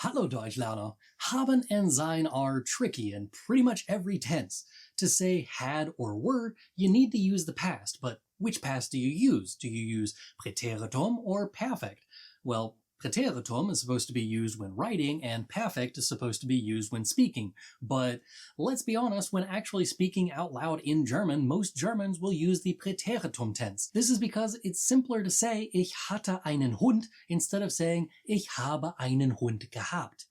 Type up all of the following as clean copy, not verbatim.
Hallo Deutschlerner! Haben and sein are tricky in pretty much every tense. To say had or were, you need to use the past, but which past do you use? Do you use Präteritum or perfect? Well, Präteritum is supposed to be used when writing, and perfect is supposed to be used when speaking. But let's be honest, when actually speaking out loud in German, most Germans will use the Präteritum tense. This is because it's simpler to say ich hatte einen Hund instead of saying ich habe einen Hund gehabt.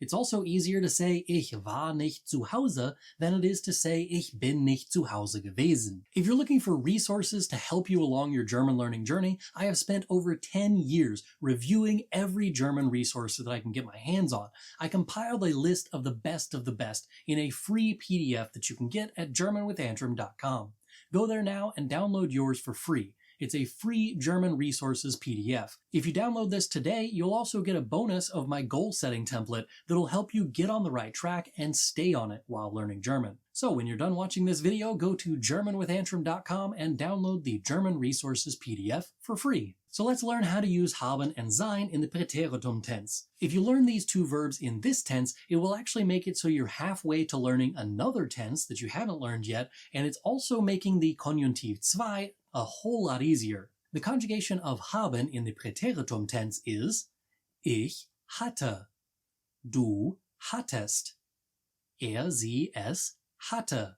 It's also easier to say ich war nicht zu Hause than it is to say ich bin nicht zu Hause gewesen. If you're looking for resources to help you along your German learning journey, I have spent over 10 years reviewing every German resource that I can get my hands on. I compiled a list of the best in a free PDF that you can get at germanwithantrim.com. Go there now and download yours for free. It's a free German resources PDF. If you download this today, you'll also get a bonus of my goal setting template that'll help you get on the right track and stay on it while learning German. So when you're done watching this video, go to germanwithantrim.com and download the German resources PDF for free. So let's learn how to use haben and sein in the Präteritum tense. If you learn these two verbs in this tense, it will actually make it so you're halfway to learning another tense that you haven't learned yet, and it's also making the Konjunktiv 2 a whole lot easier. The conjugation of haben in the Präteritum tense is ich hatte, du hattest, sie, es hatte,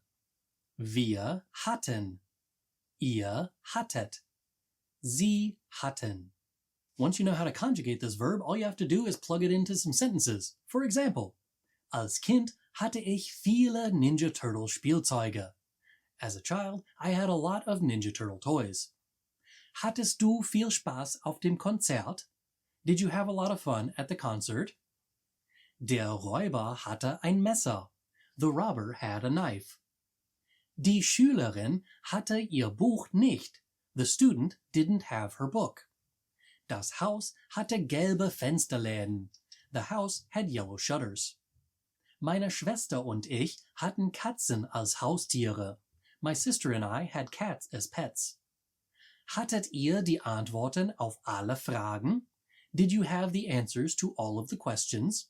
wir hatten, ihr hattet, sie hatten. Once you know how to conjugate this verb, all you have to do is plug it into some sentences. For example, als Kind hatte ich viele Ninja Turtle Spielzeuge. As a child, I had a lot of Ninja Turtle toys. Hattest du viel Spaß auf dem Konzert? Did you have a lot of fun at the concert? Der Räuber hatte ein Messer. The robber had a knife. Die Schülerin hatte ihr Buch nicht. The student didn't have her book. Das Haus hatte gelbe Fensterläden. The house had yellow shutters. Meine Schwester und ich hatten Katzen als Haustiere. My sister and I had cats as pets. Hattet ihr die Antworten auf alle Fragen? Did you have the answers to all of the questions?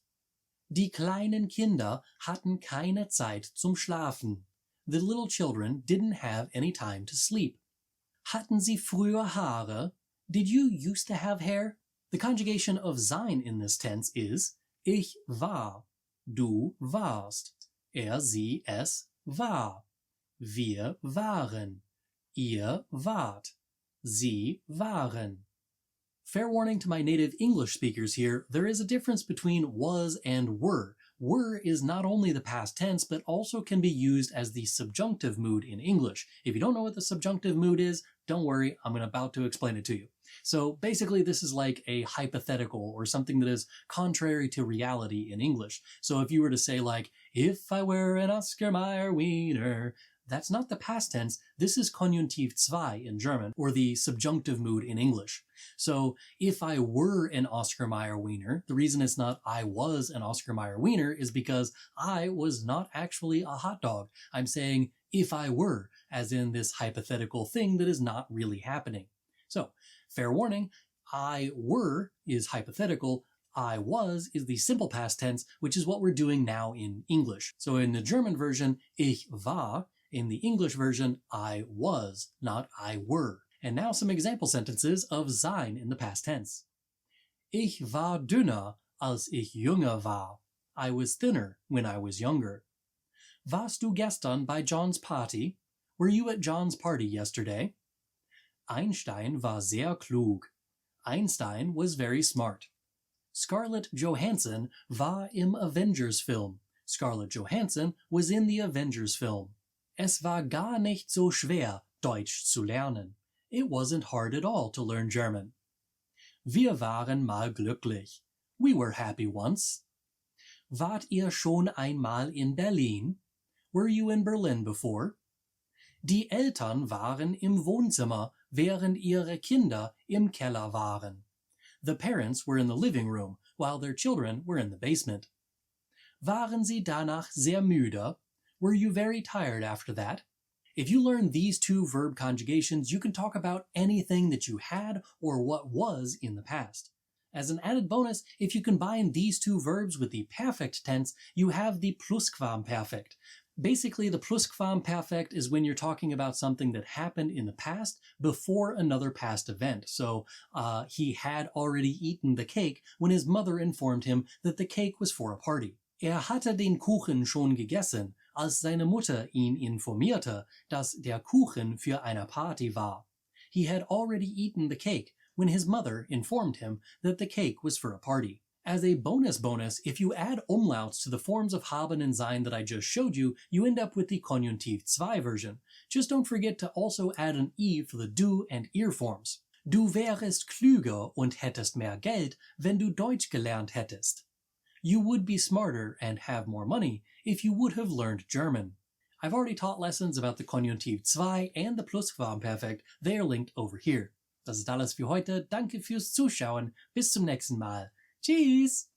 Die kleinen Kinder hatten keine Zeit zum Schlafen. The little children didn't have any time to sleep. Hatten sie früher Haare? Did you used to have hair? The conjugation of sein in this tense is ich war, du warst, sie, es war. Wir waren, ihr wart, sie waren. Fair warning to my native English speakers here, there is a difference between was and were. Were is not only the past tense, but also can be used as the subjunctive mood in English. If you don't know what the subjunctive mood is, don't worry, I'm about to explain it to you. So basically this is like a hypothetical or something that is contrary to reality in English. So if you were to say like, if I were an Oscar Mayer wiener, that's not the past tense, this is Konjunktiv 2 in German, or the subjunctive mood in English. So if I were an Oscar Mayer wiener, the reason it's not I was an Oscar Mayer wiener is because I was not actually a hot dog. I'm saying if I were, as in this hypothetical thing that is not really happening. So, fair warning, I were is hypothetical, I was is the simple past tense, which is what we're doing now in English. So in the German version, ich war. In the English version, I was, not I were. And now some example sentences of sein in the past tense. Ich war dünner, als ich jünger war. I was thinner when I was younger. Warst du gestern bei John's party? Were you at John's party yesterday? Einstein war sehr klug. Einstein was very smart. Scarlett Johansson war im Avengers film. Scarlett Johansson was in the Avengers film. Es war gar nicht so schwer, Deutsch zu lernen. It wasn't hard at all to learn German. Wir waren mal glücklich. We were happy once. Wart ihr schon einmal in Berlin? Were you in Berlin before? Die Eltern waren im Wohnzimmer, während ihre Kinder im Keller waren. The parents were in the living room, while their children were in the basement. Waren sie danach sehr müde? Were you very tired after that? If you learn these two verb conjugations, you can talk about anything that you had or what was in the past. As an added bonus, if you combine these two verbs with the perfect tense, you have the plusquamperfekt. Basically, the plusquamperfekt is when you're talking about something that happened in the past before another past event. So he had already eaten the cake when his mother informed him that the cake was for a party. Hatte den Kuchen schon gegessen, als seine Mutter ihn informierte, dass der Kuchen für eine Party war. He had already eaten the cake when his mother informed him that the cake was for a party. As a bonus, if you add umlauts to the forms of haben and sein that I just showed you, you end up with the Konjunktiv 2 version. Just don't forget to also add an I for the du and ihr forms. Du wärest klüger und hättest mehr Geld, wenn du Deutsch gelernt hättest. You would be smarter and have more money if you would have learned German. I've already taught lessons about the Konjunktiv 2 and the Plusquamperfekt. They are linked over here. Das ist alles für heute. Danke fürs Zuschauen. Bis zum nächsten Mal. Tschüss!